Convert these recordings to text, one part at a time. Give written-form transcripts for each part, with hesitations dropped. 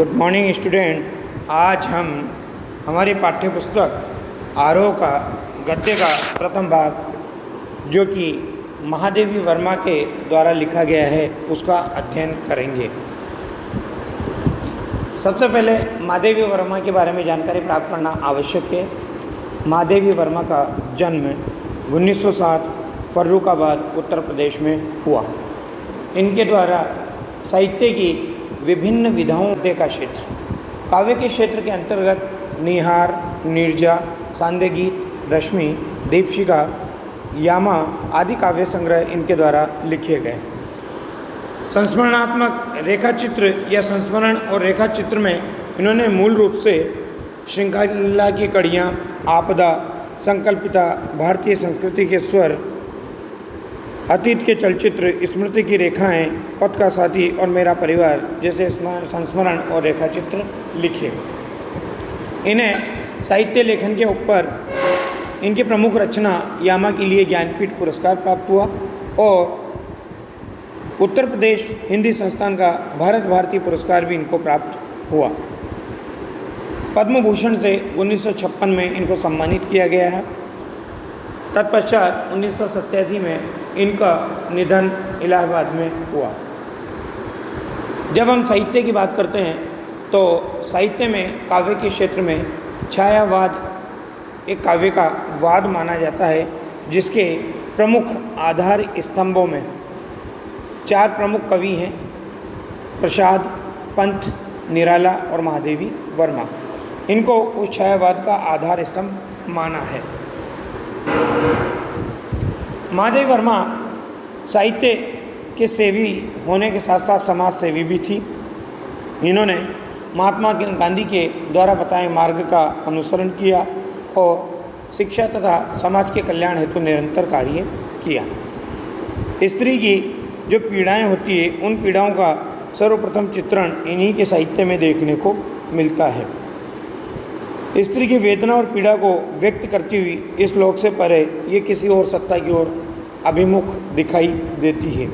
Good morning student. आज हम हमारी पाठ्य पुस्तक आरोह का गद्य का प्रथम भाग जो कि महादेवी वर्मा के द्वारा लिखा गया है उसका अध्ययन करेंगे। सबसे पहले महादेवी वर्मा के बारे में जानकारी प्राप्त करना आवश्यक है। महादेवी वर्मा का जन्म 1960 फर्रुखाबाद उत्तर प्रदेश में हुआ। इनके द्वारा साहित्य की विभिन्न विधाओं का क्षेत्र, काव्य के क्षेत्र के अंतर्गत निहार, नीरजा, सांध्य गीत, रश्मि, दीपशिखा, यामा आदि काव्य संग्रह इनके द्वारा लिखे गए। संस्मरणात्मक रेखाचित्र या संस्मरण और रेखाचित्र में इन्होंने मूल रूप से श्रृंखला की कड़ियाँ, आपदा, संकल्पिता, भारतीय संस्कृति के स्वर, अतीत के चलचित्र, स्मृति की रेखाएं, पथ का साथी और मेरा परिवार जैसे संस्मरण और रेखाचित्र लिखे। इन्हें साहित्य लेखन के ऊपर इनकी प्रमुख रचना यामा के लिए ज्ञानपीठ पुरस्कार प्राप्त हुआ और उत्तर प्रदेश हिंदी संस्थान का भारत भारती पुरस्कार भी इनको प्राप्त हुआ। पद्म भूषण से 1956 में इनको सम्मानित किया गया है। तत्पश्चात 1987 में इनका निधन इलाहाबाद में हुआ। जब हम साहित्य की बात करते हैं तो साहित्य में काव्य के क्षेत्र में छायावाद एक काव्य का वाद माना जाता है, जिसके प्रमुख आधार स्तंभों में 4 प्रमुख कवि हैं: प्रसाद, पंत, निराला और महादेवी वर्मा। इनको उस छायावाद का आधार स्तंभ माना है। महादेवी वर्मा साहित्य के सेवी होने के साथ साथ समाज सेवी भी थी। इन्होंने महात्मा गांधी के द्वारा बताए मार्ग का अनुसरण किया और शिक्षा तथा समाज के कल्याण हेतु निरंतर कार्य किया। स्त्री की जो पीड़ाएं होती है उन पीड़ाओं का सर्वप्रथम चित्रण इन्हीं के साहित्य में देखने को मिलता है। स्त्री की वेदना और पीड़ा को व्यक्त करती हुई इस लोक से परे ये किसी और सत्ता की ओर अभिमुख दिखाई देती है।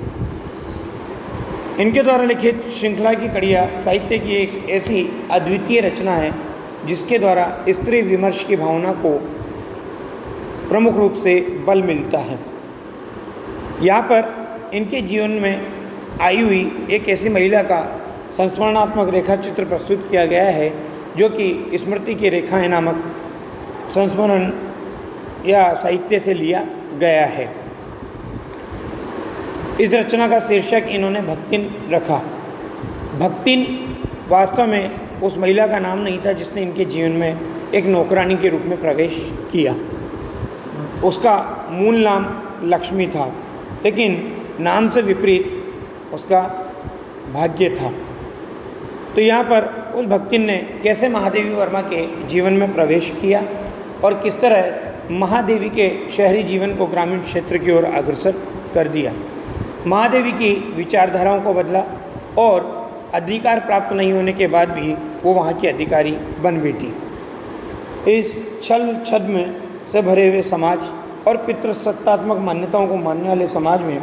इनके द्वारा लिखित श्रृंखला की कड़ियाँ साहित्य की एक ऐसी अद्वितीय रचना है जिसके द्वारा स्त्री विमर्श की भावना को प्रमुख रूप से बल मिलता है। यहाँ पर इनके जीवन में आई हुई एक ऐसी महिला का संस्मरणात्मक रेखाचित्र प्रस्तुत किया गया है जो कि स्मृति की रेखाएं नामक संस्मरण या साहित्य से लिया गया है। इस रचना का शीर्षक इन्होंने भक्तिन रखा। भक्तिन वास्तव में उस महिला का नाम नहीं था जिसने इनके जीवन में एक नौकरानी के रूप में प्रवेश किया। उसका मूल नाम लक्ष्मी था, लेकिन नाम से विपरीत उसका भाग्य था। तो यहाँ पर उस भक्तिन ने कैसे महादेवी वर्मा के जीवन में प्रवेश किया और किस तरह महादेवी के शहरी जीवन को ग्रामीण क्षेत्र की ओर अग्रसर कर दिया। महादेवी की विचारधाराओं को बदला और अधिकार प्राप्त नहीं होने के बाद भी वो वहाँ की अधिकारी बन बैठी। इस छल छद्म से भरे हुए समाज और पितृसत्तात्मक मान्यताओं को मानने वाले समाज में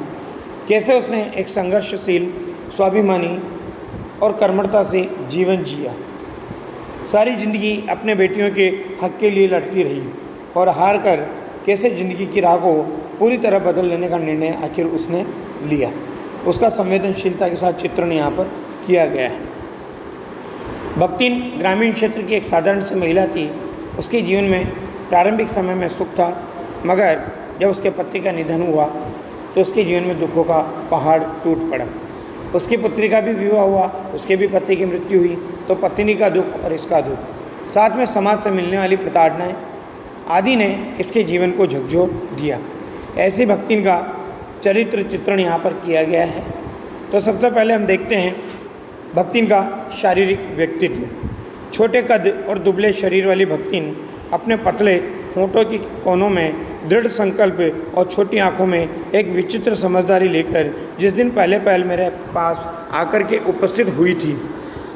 कैसे उसने एक संघर्षशील, स्वाभिमानी और कर्मठता से जीवन जिया। सारी ज़िंदगी अपने बेटियों के हक के लिए लड़ती रही और हार कर कैसे ज़िंदगी की राह को पूरी तरह बदल लेने का निर्णय आखिर उसने लिया। उसका संवेदनशीलता के साथ चित्रण यहाँ पर किया गया है। भक्तिन ग्रामीण क्षेत्र की एक साधारण सी महिला थी। उसके जीवन में प्रारंभिक समय में सुख था, मगर जब उसके पति का निधन हुआ तो उसके जीवन में दुखों का पहाड़ टूट पड़ा। उसकी पुत्री का भी विवाह हुआ, उसके भी पति की मृत्यु हुई, तो पत्नी का दुख और इसका दुख, साथ में समाज से मिलने वाली प्रताड़नाएं आदि ने इसके जीवन को झकझोर दिया। ऐसी भक्तिन का चरित्र चित्रण यहाँ पर किया गया है। तो सबसे पहले हम देखते हैं भक्तिन का शारीरिक व्यक्तित्व। छोटे कद और दुबले शरीर वाली भक्तिन अपने पतले होंठों की कोनों में दृढ़ संकल्प और छोटी आंखों में एक विचित्र समझदारी लेकर जिस दिन पहले मेरे पास आकर के उपस्थित हुई थी,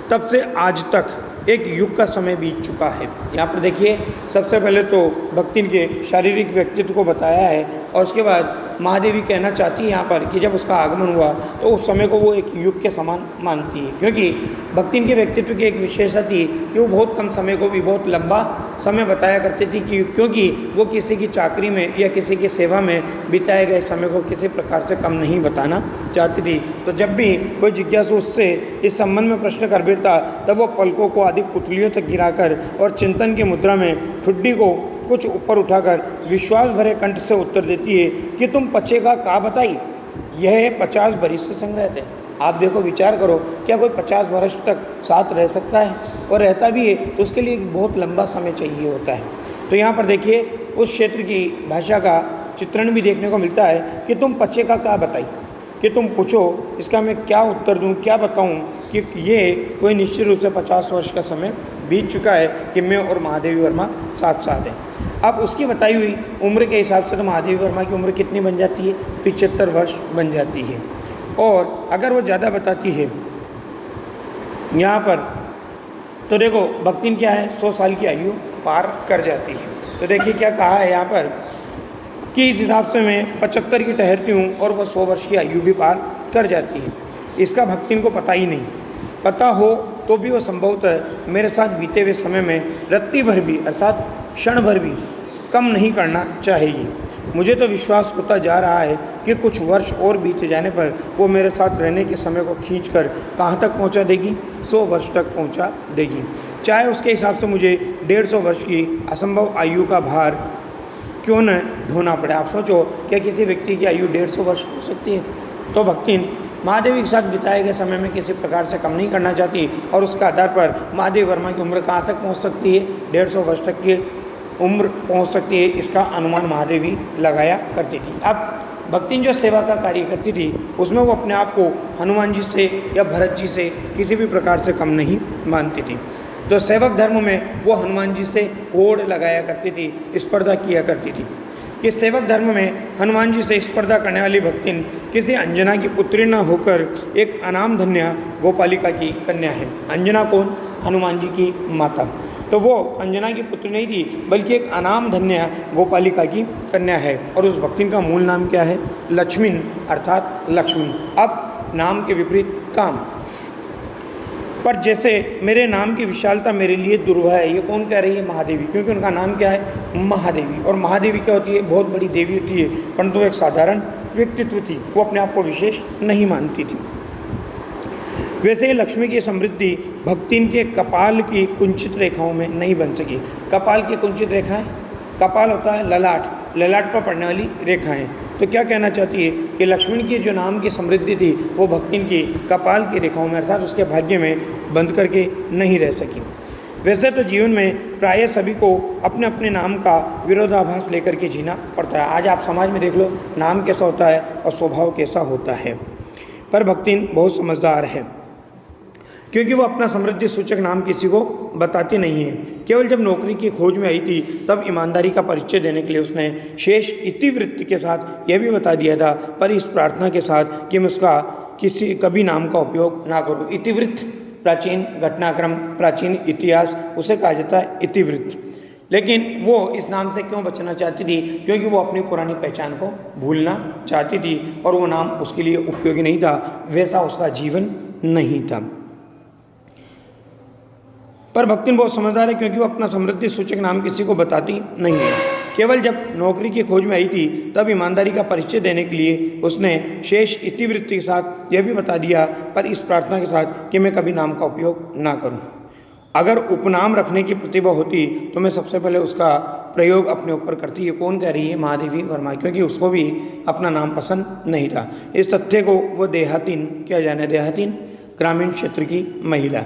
तब से आज तक एक युग का समय बीत चुका है। यहाँ पर देखिए, सबसे पहले तो भक्तिन के शारीरिक व्यक्तित्व को बताया है और उसके बाद महादेवी कहना चाहती है यहाँ पर कि जब उसका आगमन हुआ तो उस समय को वो एक युग के समान मानती है, क्योंकि भक्तिन के व्यक्तित्व की एक विशेषता थी कि वो बहुत कम समय को भी बहुत लंबा समय बताया करती थी, क्योंकि वो किसी की चाकरी में या किसी की सेवा में बिताए गए समय को किसी प्रकार से कम नहीं बताना चाहती थी। तो जब भी कोई जिज्ञासु उससे इस संबंध में प्रश्न कर बैठता तब वो पलकों को आदि पुतलियों तक गिराकर और चिंतन की मुद्रा में ठुड्डी को कुछ ऊपर उठाकर विश्वास भरे कंठ से उत्तर देती है कि तुम पचेगा का बताई। यह 50 बरिस से संग रहते हैं। आप देखो, विचार करो, क्या कोई 50 वर्ष तक साथ रह सकता है? और रहता भी है तो उसके लिए बहुत लंबा समय चाहिए होता है। तो यहाँ पर देखिए, उस क्षेत्र की भाषा का चित्रण भी देखने को मिलता है कि तुम पचेगा का बताई, कि तुम पूछो इसका मैं क्या उत्तर दूं, क्या बताऊं कि ये कोई निश्चित रूप से 50 वर्ष का समय बीत चुका है कि मैं और महादेवी वर्मा साथ साथ हैं। अब उसकी बताई हुई उम्र के हिसाब से तो महादेवी वर्मा की उम्र कितनी बन जाती है? 75 वर्ष बन जाती है। और अगर वो ज़्यादा बताती है यहाँ पर, तो देखो भक्तिन क्या है, 100 साल की आयु पार कर जाती है। तो देखिए क्या कहा है यहाँ पर कि इस हिसाब से मैं 75 की ठहरती हूँ और वह 100 वर्ष की आयु भी पार कर जाती है। इसका भक्तिन को पता ही नहीं। पता हो तो भी वो संभवतः मेरे साथ बीते हुए समय में रत्ती भर भी अर्थात क्षण भर भी कम नहीं करना चाहेगी। मुझे तो विश्वास होता जा रहा है कि कुछ वर्ष और बीते जाने पर वो मेरे साथ रहने के समय को खींचकर कहाँ तक पहुँचा देगी? 100 वर्ष तक पहुँचा देगी, चाहे उसके हिसाब से मुझे 150 वर्ष की असंभव आयु का भार क्यों न ढोना पड़े। आप सोचो, क्या किसी व्यक्ति की आयु 150 वर्ष हो सकती है? तो भक्तिन महादेवी के साथ बिताए गए समय में किसी प्रकार से कम नहीं करना चाहती और उसके आधार पर महादेवी वर्मा की उम्र कहाँ तक पहुँच सकती है? 150 वर्ष तक की उम्र पहुँच सकती है, इसका अनुमान महादेवी लगाया करती थी। अब भक्तिन जो सेवा का कार्य करती थी उसमें वो अपने आप को हनुमान जी से या भरत जी से किसी भी प्रकार से कम नहीं मानती थी। तो सेवक धर्म में वो हनुमान जी से होड़ लगाया करती थी, स्पर्धा किया करती थी। कि सेवक धर्म में हनुमान जी से स्पर्धा करने वाली भक्तिन किसी अंजना की पुत्री न होकर एक अनाम धन्या गोपालिका की कन्या है। अंजना कौन? हनुमान जी की माता। तो वो अंजना की पुत्री नहीं थी बल्कि एक अनाम धन्या गोपालिका की कन्या है। और उस भक्तिन का मूल नाम क्या है? लक्ष्मीन अर्थात लक्ष्मी। अब नाम के विपरीत काम। पर जैसे मेरे नाम की विशालता मेरे लिए दुर्लभ है, ये कौन कह रही है? महादेवी, क्योंकि उनका नाम क्या है? महादेवी। और महादेवी क्या होती है? बहुत बड़ी देवी होती है, परंतु एक साधारण व्यक्तित्व थी, वो अपने आप को विशेष नहीं मानती थी। वैसे ही लक्ष्मी की समृद्धि भक्तिन के कपाल की कुंचित रेखाओं में नहीं बन सकी। कपाल की कुंचित रेखाएं, कपाल होता है ललाट, ललाट पर पड़ने वाली रेखाएं। तो क्या कहना चाहती है कि लक्ष्मण की जो नाम की समृद्धि थी वो भक्तिन की कपाल की रेखाओं में अर्थात उसके भाग्य में बंद करके नहीं रह सकी। वैसे तो जीवन में प्राय सभी को अपने अपने नाम का विरोधाभास लेकर के जीना पड़ता है। आज आप समाज में देख लो, नाम कैसा होता है और स्वभाव कैसा होता है। पर भक्तिन बहुत समझदार है, क्योंकि वो अपना समृद्धि सूचक नाम किसी को बताती नहीं है। केवल जब नौकरी की खोज में आई थी तब ईमानदारी का परिचय देने के लिए उसने शेष इतिवृत्ति के साथ यह भी बता दिया था, पर इस प्रार्थना के साथ कि मैं उसका किसी कभी नाम का उपयोग ना करूं। इतिवृत्त प्राचीन घटनाक्रम, प्राचीन इतिहास, उसे कहा जाता है इतिवृत्त। लेकिन वो इस नाम से क्यों बचना चाहती थी? क्योंकि वो अपनी पुरानी पहचान को भूलना चाहती थी और वो नाम उसके लिए उपयोगी नहीं था, वैसा उसका जीवन नहीं था। पर भक्तिन बहुत समझदार है, क्योंकि वो अपना समृद्धि सूचक नाम किसी को बताती नहीं है। केवल जब नौकरी की खोज में आई थी तब ईमानदारी का परिचय देने के लिए उसने शेष इतिवृत्ति के साथ यह भी बता दिया, पर इस प्रार्थना के साथ कि मैं कभी नाम का उपयोग ना करूं। अगर उपनाम रखने की प्रतिभा होती तो मैं सबसे पहले उसका प्रयोग अपने ऊपर करती। ये कौन कह रही है? महादेवी वर्मा, क्योंकि उसको भी अपना नाम पसंद नहीं था। इस तथ्य को वो देहातीन, क्या जाने, देहातीन ग्रामीण क्षेत्र की महिला।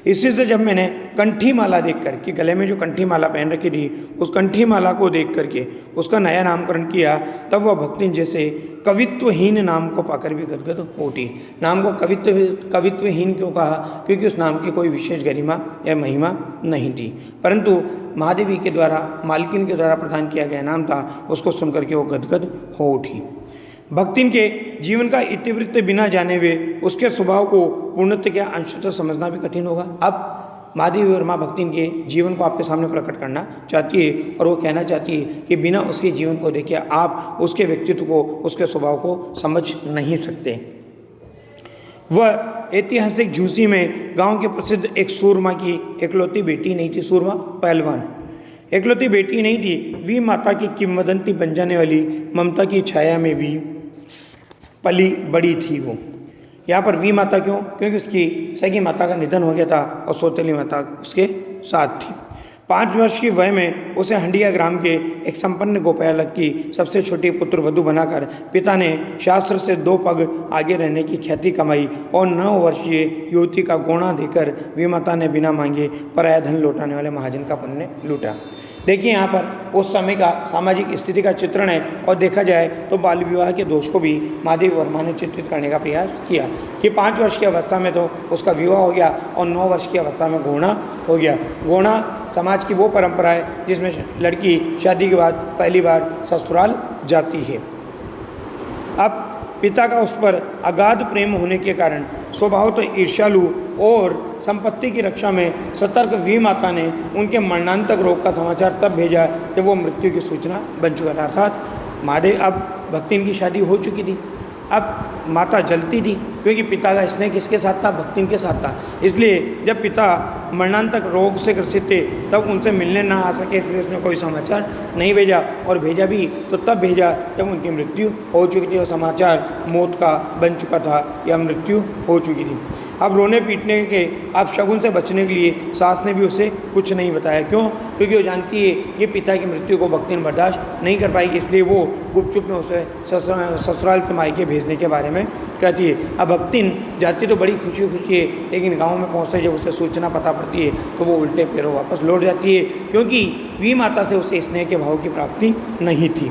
इसी से जब मैंने कंठी माला देख कर कि गले में जो कंठी माला पहन रखी थी उस कंठी माला को देख करके उसका नया नामकरण किया, तब वह भक्तिन जैसे कवित्वहीन नाम को पाकर भी गदगद उठी। नाम को कवित्वहीन क्यों कहा? क्योंकि उस नाम की कोई विशेष गरिमा या महिमा नहीं थी, परंतु महादेवी के द्वारा, मालकिन के द्वारा प्रदान किया गया नाम था, उसको सुनकर के वो गदगद हो उठी। भक्तिन के जीवन का इतिवृत्त बिना जाने हुए उसके स्वभाव को पूर्णतः क्या अंशतः समझना भी कठिन होगा। अब महादेवी वर्मा भक्तिन के जीवन को आपके सामने प्रकट करना चाहती है और वो कहना चाहती है कि बिना उसके जीवन को देखे आप उसके व्यक्तित्व को, उसके स्वभाव को समझ नहीं सकते। वह ऐतिहासिक झूसी में गांव के प्रसिद्ध एक सूरमा की इकलौती बेटी नहीं थी। सूरमा पहलवान इकलौती बेटी नहीं थी, वी माता की किंवदंती बन जाने वाली ममता की छाया में भी पली बड़ी थी वो। यहाँ पर वी माता क्यों? क्योंकि उसकी सगी माता का निधन हो गया था और सौतेली माता उसके साथ थी। 5 वर्ष की वय में उसे हंडिया ग्राम के एक संपन्न गोपालक की सबसे छोटी पुत्र वधू बनाकर पिता ने शास्त्र से 2 पग आगे रहने की ख्याति कमाई और 9 वर्षीय युवती का गोणा देकर वी माता ने बिना मांगे पराया धन लौटाने वाले महाजन का पुण्य लूटा। देखिए यहाँ पर उस समय का सामाजिक स्थिति का चित्रण है और देखा जाए तो बाल विवाह के दोष को भी महादेवी वर्मा ने चित्रित करने का प्रयास किया कि 5 वर्ष की अवस्था में तो उसका विवाह हो गया और 9 वर्ष की अवस्था में गोणा हो गया। गोणा समाज की वो परंपरा है जिसमें लड़की शादी के बाद पहली बार ससुराल जाती है। अब पिता का उस पर अगाध प्रेम होने के कारण स्वभाव तो ईर्ष्यालु और संपत्ति की रक्षा में सतर्क वी माता ने उनके मरणांतक रोग का समाचार तब भेजा जब वो मृत्यु की सूचना बन चुका था। अर्थात महादेव अब भक्तिन की शादी हो चुकी थी, अब माता जलती थी क्योंकि पिता का स्नेह किसके साथ था? भक्तिन के साथ था। इसलिए जब पिता मरणांतक रोग से ग्रसित थे तब उनसे मिलने ना आ सके, इसलिए उसने कोई समाचार नहीं भेजा और भेजा भी तो तब भेजा जब उनकी मृत्यु हो चुकी थी और समाचार मौत का बन चुका था या मृत्यु हो चुकी थी। अब रोने पीटने के अब शगुन से बचने के लिए सास ने भी उसे कुछ नहीं बताया। क्यों? क्योंकि वो जानती है कि पिता की मृत्यु को भक्तिन बर्दाश्त नहीं कर पाएगी, इसलिए वो गुपचुप में उसे ससुराल से मायके भेजने के बारे में कहती है। अब भक्तिन जाती तो बड़ी खुशी खुशी है, लेकिन गांव में पहुंचते जब उसे सूचना पता पड़ती है तो वो उल्टे पैरों वापस लौट जाती है, क्योंकि वी माता से उसे स्नेह के भाव की प्राप्ति नहीं थी।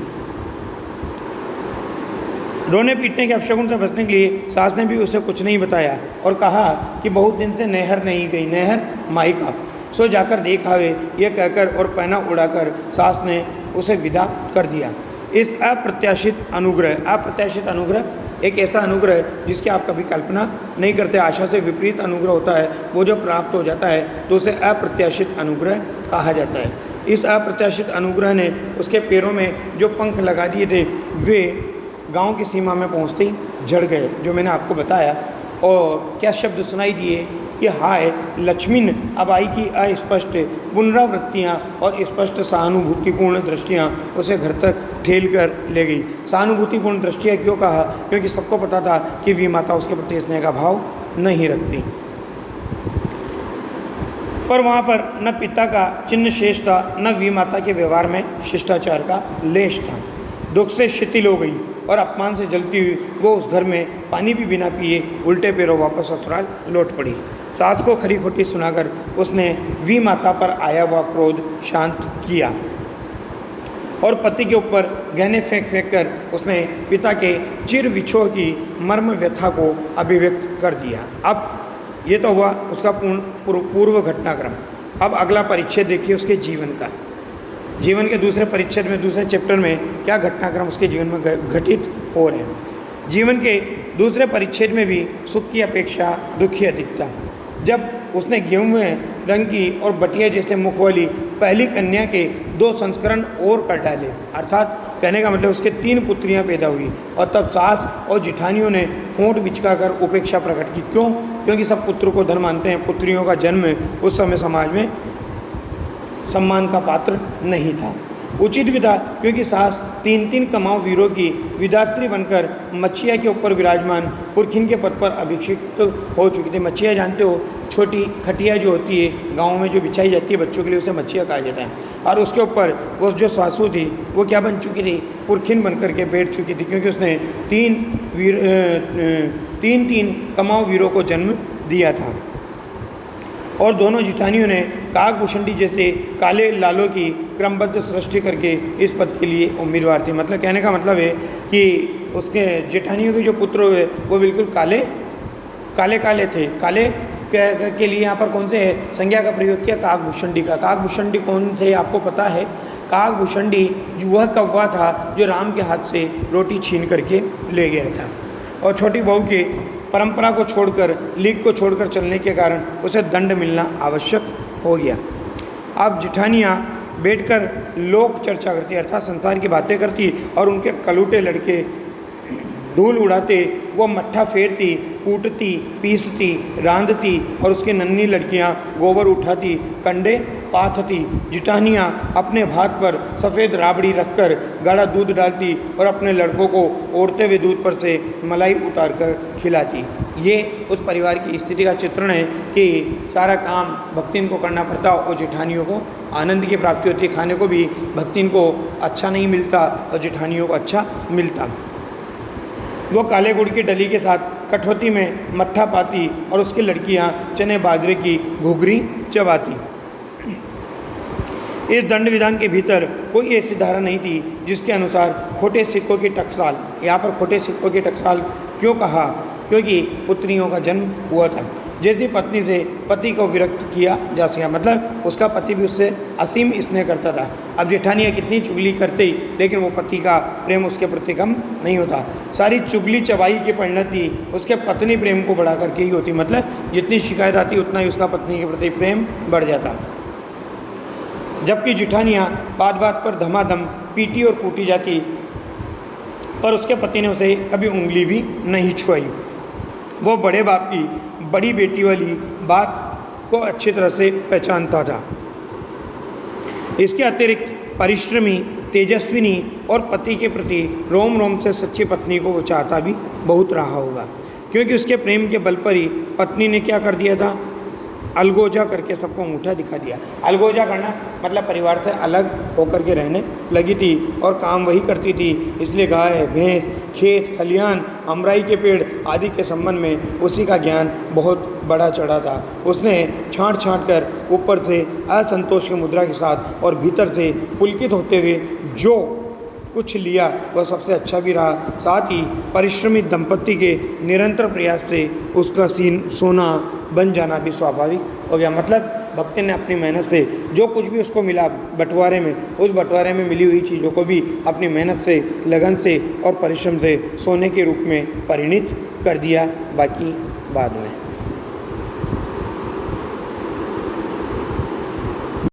रोने पीटने के अपशगुन से बचने के लिए सास ने भी उसे कुछ नहीं बताया और कहा कि बहुत दिन से नहर नहीं गई, नहर मायका सो जाकर देख आवे, यह कहकर और पैना उड़ाकर सास ने उसे विदा कर दिया। इस अप्रत्याशित अनुग्रह एक ऐसा अनुग्रह है जिसकी आप कभी कल्पना नहीं करते। आशा से विपरीत अनुग्रह होता है, वो जब प्राप्त हो जाता है तो उसे अप्रत्याशित अनुग्रह कहा जाता है। इस अप्रत्याशित अनुग्रह ने उसके पैरों में जो पंख लगा दिए थे वे गांव की सीमा में पहुंचते ही झड़ गए, जो मैंने आपको बताया। और क्या शब्द सुनाई दिए कि हाय लक्ष्मीन अबाई की अस्पष्ट पुनरावृत्तियाँ और स्पष्ट सहानुभूतिपूर्ण दृष्टियाँ उसे घर तक ठेल कर ले गई। सहानुभूतिपूर्ण दृष्टियाँ क्यों कहा? क्योंकि सबको पता था कि वी माता उसके प्रति स्नेह का भाव नहीं रखती। पर वहाँ पर न पिता का चिन्ह शेष था, न वी माता के व्यवहार में शिष्टाचार का लेश था। दुख से शिथिल हो गई और अपमान से जलती हुई वो उस घर में पानी भी बिना पिए उल्टे पैरों वापस ससुराल लौट पड़ी। सास को खरी खोटी सुनाकर उसने वी माता पर आया हुआ क्रोध शांत किया और पति के ऊपर गहने फेंक फेंक कर उसने पिता के चिर विछोह की मर्म व्यथा को अभिव्यक्त कर दिया। अब ये तो हुआ उसका पूर्व घटनाक्रम। अब अगला परिच्छेद देखिए उसके जीवन का। जीवन के दूसरे परिच्छेद में, दूसरे चैप्टर में क्या घटनाक्रम उसके जीवन में घटित हो रहे हैं। जीवन के दूसरे परिच्छेद में भी सुख की अपेक्षा दुख ही अधिक था। जब उसने गेहूं रंग की और बटिया जैसे मुख वाली पहली कन्या के 2 संस्करण और कर डाले, अर्थात कहने का मतलब उसके 3 पुत्रियां पैदा हुई, और तब सास और जिठानियों ने होंठ बिचकाकर उपेक्षा प्रकट की। क्यों? क्योंकि सब पुत्र को धन मानते हैं। पुत्रियों का जन्म उस समय समाज में सम्मान का पात्र नहीं था। उचित भी था क्योंकि सास 3 कमाऊ वीरों की विधात्री बनकर मच्छिया के ऊपर विराजमान पुरखिन के पद पर अभिषिक्त हो चुकी थी। मच्छिया जानते हो, छोटी खटिया जो होती है गांव में जो बिछाई जाती है बच्चों के लिए, उसे मच्छिया कहा जाता है। और उसके ऊपर वो जो सासू थी वो क्या बन चुकी थी? पुरखिन बन करके बैठ चुकी थी, क्योंकि उसने 3 कमाऊ वीरों को जन्म दिया था। और दोनों जिठानियों ने काकभूषणी जैसे काले लालों की क्रमबद्ध सृष्टि करके इस पद के लिए उम्मीदवार थी। मतलब कहने का मतलब है कि उसके जेठानियों के जो पुत्र हुए वो बिल्कुल काले थे। काले के लिए यहाँ पर कौन से संज्ञा का प्रयोग किया? काकभूषणी का। काकभूषणी कौन थे आपको पता है? काकभूषणी वह कौवा था जो राम के हाथ से रोटी छीन करके ले गया था। और छोटी बहू के परंपरा को छोड़कर, लीग को छोड़कर चलने के कारण उसे दंड मिलना आवश्यक हो गया। अब जिठानियाँ बैठकर लोक चर्चा करती, अर्थात संसार की बातें करती, और उनके कलूटे लड़के धूल उड़ाते, वो मट्ठा फेरती, कूटती, पीसती, रांधती, और उसकी नन्ही लड़कियां गोबर उठाती, कंडे पाथती। जिठानियाँ अपने भात पर सफ़ेद राबड़ी रखकर गाढ़ा दूध डालती और अपने लड़कों को ओढ़ते हुए दूध पर से मलाई उतार कर खिलाती। ये उस परिवार की स्थिति का चित्रण है कि सारा काम भक्तिन को करना पड़ता और जिठानियों को आनंद की प्राप्ति होती है। खाने को भी भक्तिन को अच्छा नहीं मिलता और जिठानियों को अच्छा मिलता। वो काले गुड़ की डली के साथ कठौती में मट्ठा पाती और उसकी लड़कियां चने बाजरे की घुघरी चबाती। इस दंड विधान के भीतर कोई ऐसी धारा नहीं थी जिसके अनुसार खोटे सिक्कों की टकसाल, यहाँ पर खोटे सिक्कों की टकसाल क्यों कहा? क्योंकि पुत्रियों का जन्म हुआ था। जैसी पत्नी से पति को विरक्त किया जा सका, मतलब उसका पति भी उससे असीम स्नेह करता था। अब जेठानियाँ कितनी चुगली करते ही, लेकिन वो पति का प्रेम उसके प्रति कम नहीं होता। सारी चुगली चबाई की परिणति उसके पत्नी प्रेम को बढ़ा करके ही होती, मतलब जितनी शिकायत आती उतना ही उसका पत्नी के प्रति प्रेम बढ़ जाता। जबकि जिठानियाँ बात बात पर धमाधम पीटी और कूटी जाती, पर उसके पति ने उसे कभी उंगली भी नहीं छुआई। वो बड़े बाप की बड़ी बेटी वाली बात को अच्छी तरह से पहचानता था। इसके अतिरिक्त परिश्रमी, तेजस्विनी और पति के प्रति रोम रोम से सच्ची पत्नी को वो चाहता भी बहुत रहा होगा, क्योंकि उसके प्रेम के बल पर ही पत्नी ने क्या कर दिया था? अलगोजा करके सबको अंगूठा दिखा दिया। अलगोजा करना मतलब परिवार से अलग होकर के रहने लगी थी और काम वही करती थी, इसलिए गाय, भैंस, खेत खलिहान, अमराई के पेड़ आदि के संबंध में उसी का ज्ञान बहुत बड़ा चढ़ा था। उसने छांट छांट कर ऊपर से असंतोष की मुद्रा के साथ और भीतर से पुलकित होते हुए जो कुछ लिया वह सबसे अच्छा भी रहा। साथ ही परिश्रमी दंपत्ति के निरंतर प्रयास से उसका सोना बन जाना भी स्वाभाविक हो गया। मतलब भक्ति ने अपनी मेहनत से जो कुछ भी उसको मिला बंटवारे में, उस बंटवारे में मिली हुई चीज़ों को भी अपनी मेहनत से, लगन से और परिश्रम से सोने के रूप में परिणित कर दिया। बाकी बाद में।